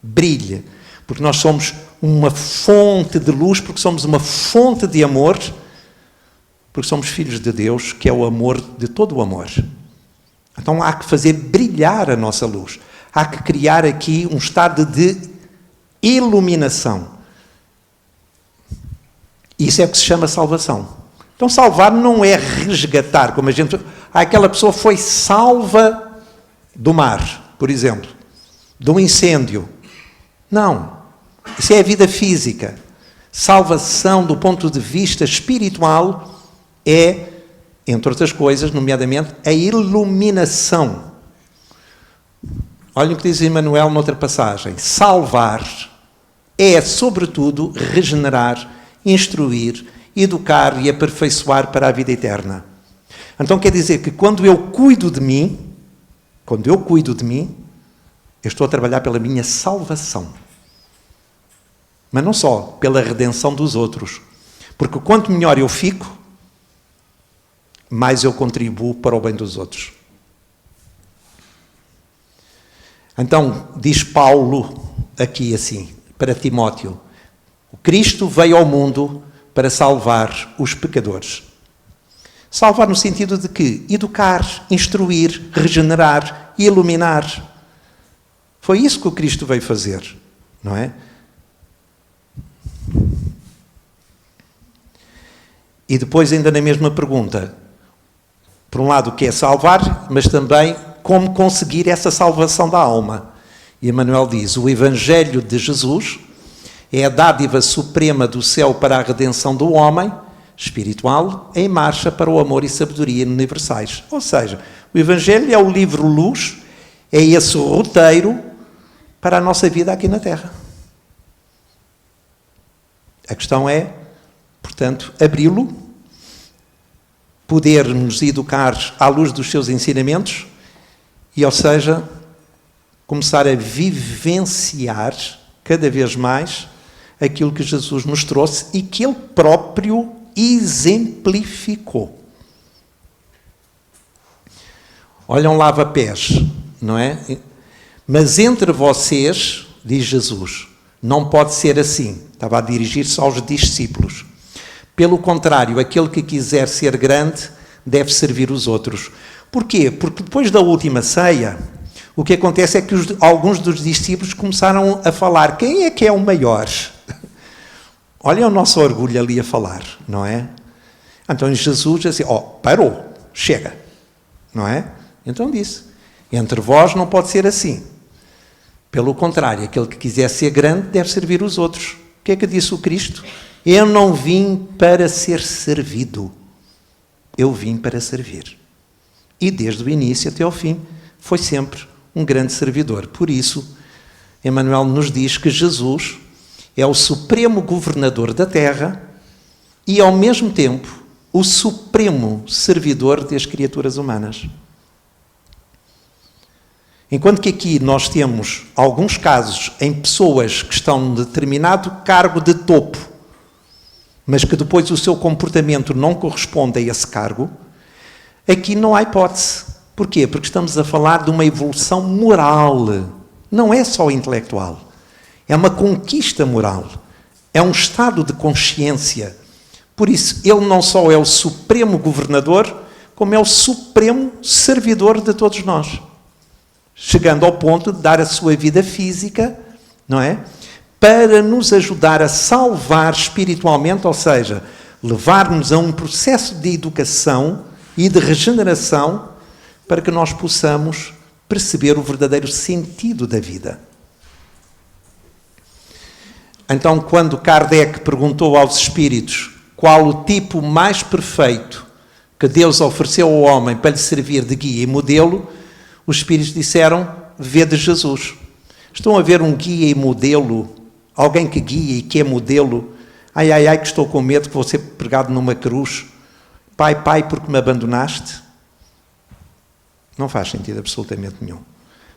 [SPEAKER 1] Brilha. Porque nós somos uma fonte de luz, porque somos uma fonte de amor, porque somos filhos de Deus, que é o amor de todo o amor. Então há que fazer brilhar a nossa luz. Há que criar aqui um estado de iluminação. Isso é o que se chama salvação. Então salvar não é resgatar, como a gente... aquela pessoa foi salva do mar, por exemplo, de um incêndio. Não. Isso é a vida física. Salvação do ponto de vista espiritual é, entre outras coisas, nomeadamente, a iluminação. Olhem o que diz Emmanuel noutra passagem. Salvar é, sobretudo, regenerar, instruir, educar e aperfeiçoar para a vida eterna. Então quer dizer que quando eu cuido de mim, eu estou a trabalhar pela minha salvação. Mas não só, pela redenção dos outros. Porque quanto melhor eu fico, mais eu contribuo para o bem dos outros. Então, diz Paulo aqui assim, para Timóteo, o Cristo veio ao mundo para salvar os pecadores. Salvar no sentido de que educar, instruir, regenerar, iluminar. Foi isso que o Cristo veio fazer, não é? E depois ainda na mesma pergunta, por um lado o que é salvar, mas também como conseguir essa salvação da alma. E Emmanuel diz, o Evangelho de Jesus é a dádiva suprema do céu para a redenção do homem, espiritual, em marcha para o amor e sabedoria universais. Ou seja, o Evangelho é o livro-luz, é esse roteiro para a nossa vida aqui na Terra. A questão é, portanto, abri-lo, poder nos educar à luz dos seus ensinamentos e, ou seja, começar a vivenciar cada vez mais aquilo que Jesus nos trouxe e que Ele próprio exemplificou. Olham lava-pés, não é? Mas entre vocês, diz Jesus, não pode ser assim. Estava a dirigir-se aos discípulos. Pelo contrário, aquele que quiser ser grande deve servir os outros. Porquê? Porque depois da última ceia, o que acontece é que alguns dos discípulos começaram a falar, quem é que é o maior? Olha o nosso orgulho ali a falar, não é? Então Jesus disse, parou, chega, não é? Então disse, entre vós não pode ser assim. Pelo contrário, aquele que quiser ser grande deve servir os outros. O que é que disse o Cristo? Eu não vim para ser servido, eu vim para servir. E desde o início até ao fim foi sempre um grande servidor. Por isso, Emmanuel nos diz que Jesus é o supremo governador da terra e, ao mesmo tempo, o supremo servidor das criaturas humanas. Enquanto que aqui nós temos alguns casos em pessoas que estão num determinado cargo de topo, mas que depois o seu comportamento não corresponde a esse cargo, aqui não há hipótese. Porquê? Porque estamos a falar de uma evolução moral. Não é só intelectual. É uma conquista moral. É um estado de consciência. Por isso, ele não só é o supremo governador, como é o supremo servidor de todos nós. Chegando ao ponto de dar a sua vida física, não é? Para nos ajudar a salvar espiritualmente, ou seja, levar-nos a um processo de educação e de regeneração para que nós possamos perceber o verdadeiro sentido da vida. Então, quando Kardec perguntou aos espíritos qual o tipo mais perfeito que Deus ofereceu ao homem para lhe servir de guia e modelo, os espíritos disseram, vede Jesus. Estão a ver um guia e modelo, alguém que guia e que é modelo. Ai, ai, ai, que estou com medo que vou ser pregado numa cruz. Pai, pai, porque me abandonaste? Não faz sentido absolutamente nenhum.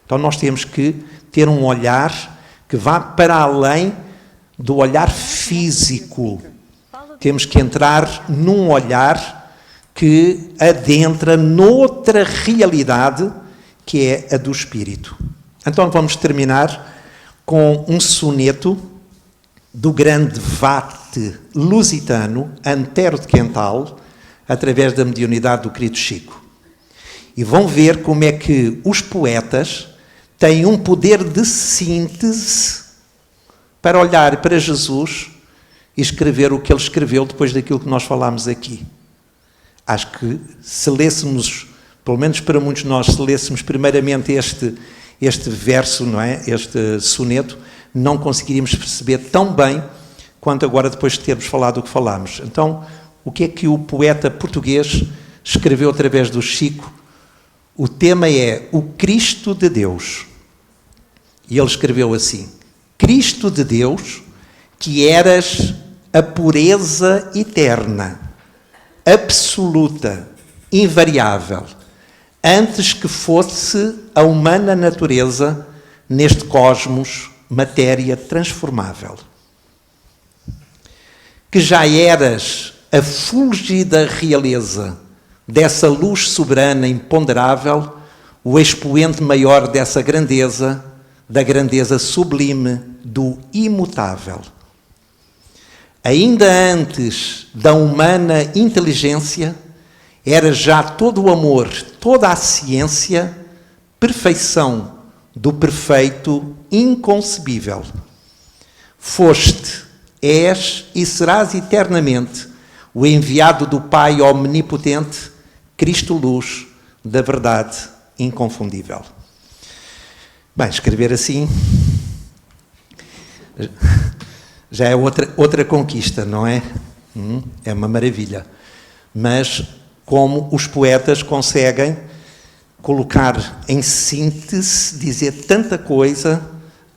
[SPEAKER 1] Então nós temos que ter um olhar que vá para além do olhar físico. Temos que entrar num olhar que adentra noutra realidade, que é a do espírito. Então vamos terminar com um soneto do grande vate lusitano, Antero de Quental, através da mediunidade do querido Chico. E vão ver como é que os poetas têm um poder de síntese para olhar para Jesus e escrever o que ele escreveu depois daquilo que nós falámos aqui. Acho que se lêssemos, pelo menos para muitos de nós, se lêssemos primeiramente este verso, não é? Este soneto, não conseguiríamos perceber tão bem quanto agora depois de termos falado o que falámos. Então, o que é que o poeta português escreveu através do Chico? O tema é o Cristo de Deus. E ele escreveu assim: Cristo de Deus, que eras a pureza eterna, absoluta, invariável, antes que fosse a humana natureza neste cosmos, matéria transformável. Que já eras a fúlgida realeza dessa luz soberana imponderável, o expoente maior dessa grandeza, da grandeza sublime do imutável. Ainda antes da humana inteligência, era já todo o amor, toda a ciência, perfeição do perfeito inconcebível. Foste, és e serás eternamente o enviado do Pai omnipotente, Cristo luz da verdade inconfundível. Bem, escrever assim já é outra conquista, não é? É uma maravilha. Mas como os poetas conseguem colocar em síntese, dizer tanta coisa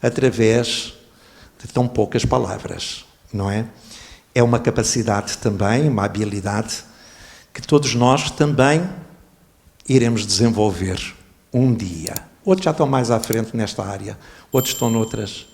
[SPEAKER 1] através de tão poucas palavras, não é? É uma capacidade também, uma habilidade que todos nós também iremos desenvolver um dia. Outros já estão mais à frente nesta área, outros estão noutras